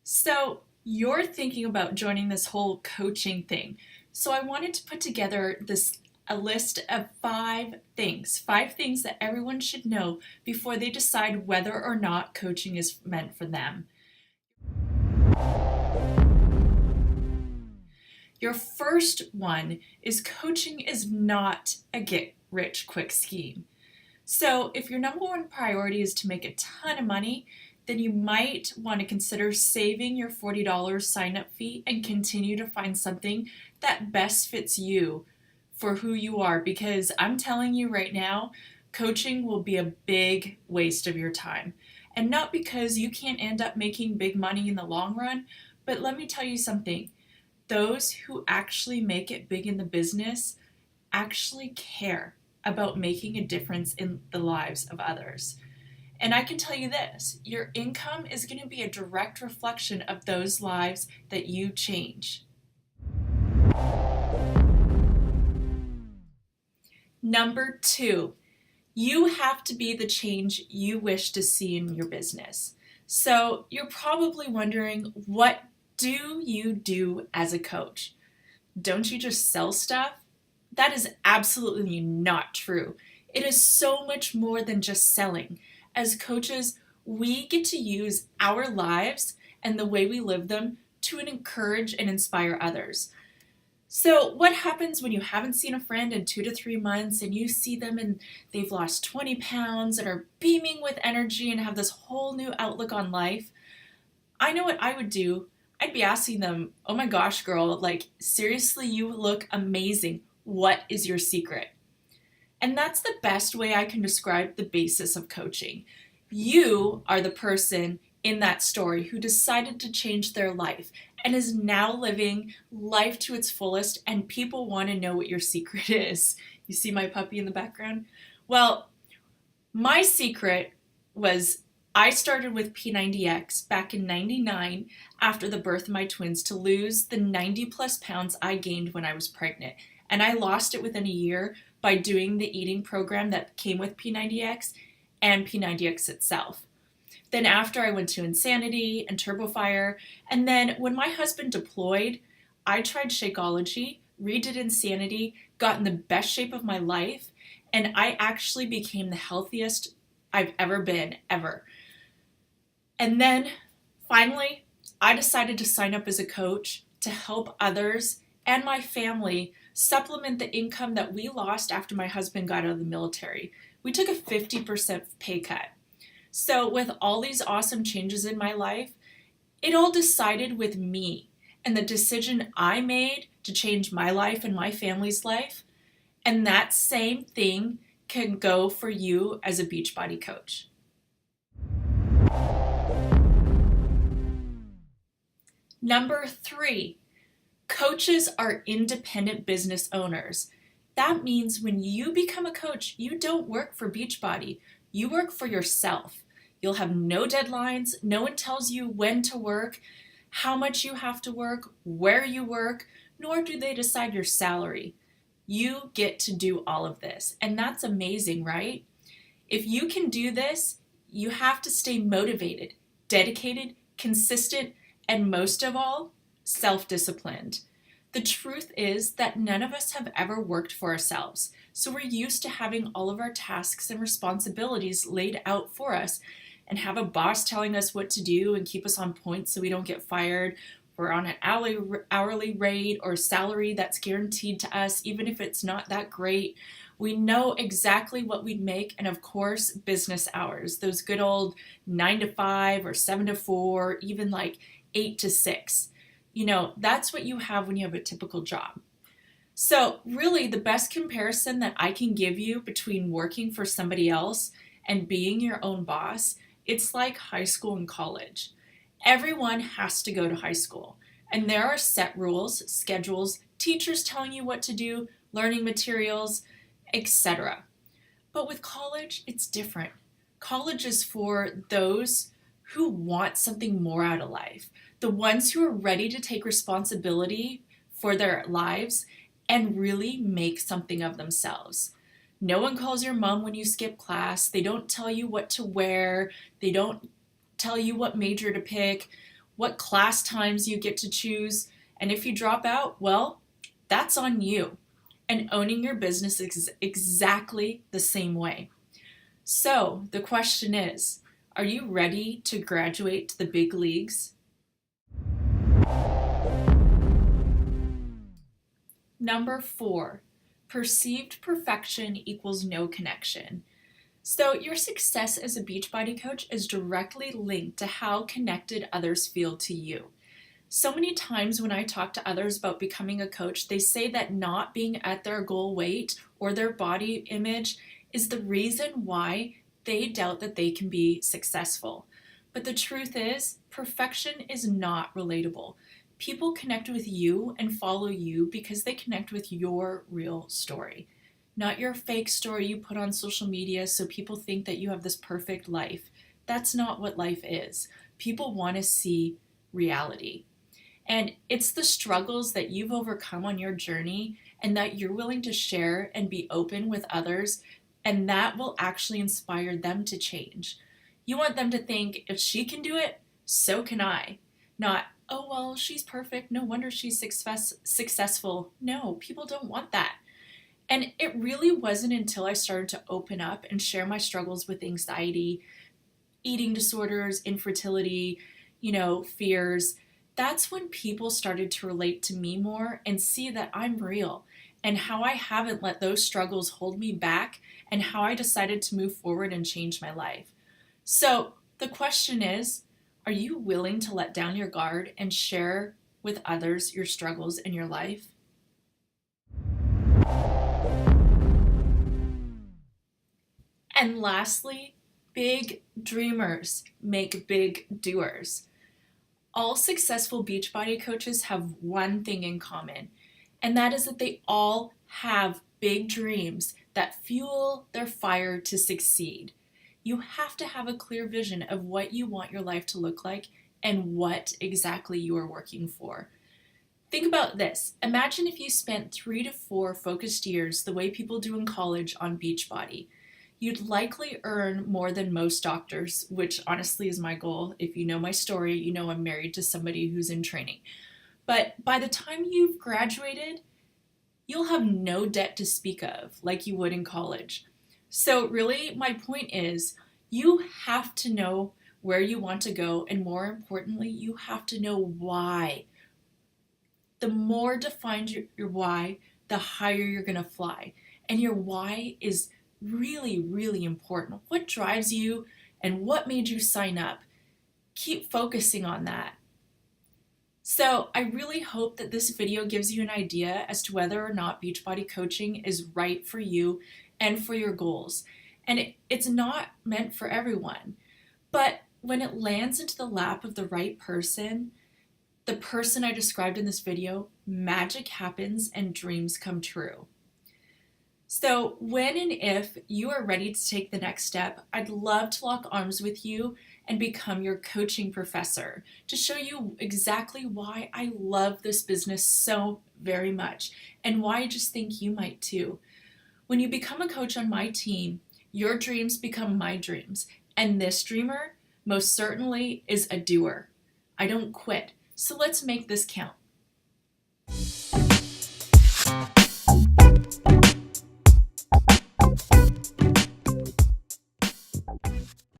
So you're thinking about joining this whole coaching thing. So I wanted to put together a list of five things that everyone should know before they decide whether or not coaching is meant for them. Your first one is coaching is not a get rich quick scheme. So if your number one priority is to make a ton of money, then you might want to consider saving your $40 sign up fee and continue to find something that best fits you for who you are. Because I'm telling you right now, coaching will be a big waste of your time. And not because you can't end up making big money in the long run, but let me tell you something. Those who actually make it big in the business actually care about making a difference in the lives of others. And I can tell you this, your income is going to be a direct reflection of those lives that you change. Number two, you have to be the change you wish to see in your business. So you're probably wondering, what do you do as a coach? Don't you just sell stuff? That is absolutely not true. It is so much more than just selling. As coaches, we get to use our lives and the way we live them to encourage and inspire others. So what happens when you haven't seen a friend in 2 to 3 months and you see them and they've lost 20 pounds and are beaming with energy and have this whole new outlook on life? I know what I would do. I'd be asking them, oh my gosh, girl, like seriously, you look amazing. What is your secret? And that's the best way I can describe the basis of coaching. You are the person in that story who decided to change their life and is now living life to its fullest, and people want to know what your secret is. You see my puppy in the background? Well, my secret was I started with P90X back in 99 after the birth of my twins to lose the 90 plus pounds I gained when I was pregnant. And I lost it within a year by doing the eating program that came with P90X and P90X itself. Then after I went to Insanity and TurboFire, and then when my husband deployed, I tried Shakeology, redid Insanity, got in the best shape of my life, and I actually became the healthiest I've ever been, ever. And then finally, I decided to sign up as a coach to help others and my family supplement the income that we lost after my husband got out of the military. We took a 50% pay cut. So with all these awesome changes in my life, it all decided with me and the decision I made to change my life and my family's life. And that same thing can go for you as a Beachbody coach. Number three, coaches are independent business owners. That means when you become a coach, you don't work for Beachbody. You work for yourself. You'll have no deadlines. No one tells you when to work, how much you have to work, where you work, nor do they decide your salary. You get to do all of this. And that's amazing, right? If you can do this, you have to stay motivated, dedicated, consistent, and most of all, self-disciplined. The truth is that none of us have ever worked for ourselves, so we're used to having all of our tasks and responsibilities laid out for us and have a boss telling us what to do and keep us on point so we don't get fired. We're on an hourly rate or salary that's guaranteed to us, even if it's not that great. We know exactly what we'd make, and of course, business hours, those good old 9 to 5 or 7 to 4, even like 8 to 6. You know, that's what you have when you have a typical job. So really the best comparison that I can give you between working for somebody else and being your own boss, it's like high school and college. Everyone has to go to high school, and there are set rules, schedules, teachers telling you what to do, learning materials, etc. But with college, it's different. College is for those who want something more out of life, the ones who are ready to take responsibility for their lives and really make something of themselves. No one calls your mom when you skip class. They don't tell you what to wear. They don't tell you what major to pick, what class times you get to choose. And if you drop out, well, that's on you. And owning your business is exactly the same way. So the question is, are you ready to graduate to the big leagues? Number 4, perceived perfection equals no connection. So your success as a Beachbody coach is directly linked to how connected others feel to you. So many times when I talk to others about becoming a coach, they say that not being at their goal weight or their body image is the reason why they doubt that they can be successful. But the truth is, perfection is not relatable. People connect with you and follow you because they connect with your real story, not your fake story you put on social media so people think that you have this perfect life. That's not what life is. People want to see reality. And it's the struggles that you've overcome on your journey and that you're willing to share and be open with others, and that will actually inspire them to change. You want them to think, if she can do it, so can I. Not, oh, well, she's perfect, no wonder she's successful. No, people don't want that. And it really wasn't until I started to open up and share my struggles with anxiety, eating disorders, infertility, fears. That's when people started to relate to me more and see that I'm real and how I haven't let those struggles hold me back and how I decided to move forward and change my life. So the question is, are you willing to let down your guard and share with others your struggles in your life? And lastly, big dreamers make big doers. All successful Beachbody coaches have one thing in common, and that is that they all have big dreams that fuel their fire to succeed. You have to have a clear vision of what you want your life to look like and what exactly you are working for. Think about this. Imagine if you spent 3 to 4 focused years the way people do in college on Beachbody. You'd likely earn more than most doctors, which honestly is my goal. If you know my story, you know I'm married to somebody who's in training. But by the time you've graduated, you'll have no debt to speak of like you would in college. So really, my point is, you have to know where you want to go, and more importantly, you have to know why. The more defined your why, the higher you're going to fly. And your why is really, really important. What drives you and what made you sign up? Keep focusing on that. So I really hope that this video gives you an idea as to whether or not Beachbody coaching is right for you and for your goals. And it's not meant for everyone. But when it lands into the lap of the right person, the person I described in this video, magic happens and dreams come true. So when and if you are ready to take the next step, I'd love to lock arms with you and become your coaching professor to show you exactly why I love this business so very much and why I just think you might too. When you become a coach on my team, your dreams become my dreams, and this dreamer most certainly is a doer. I don't quit, so let's make this count.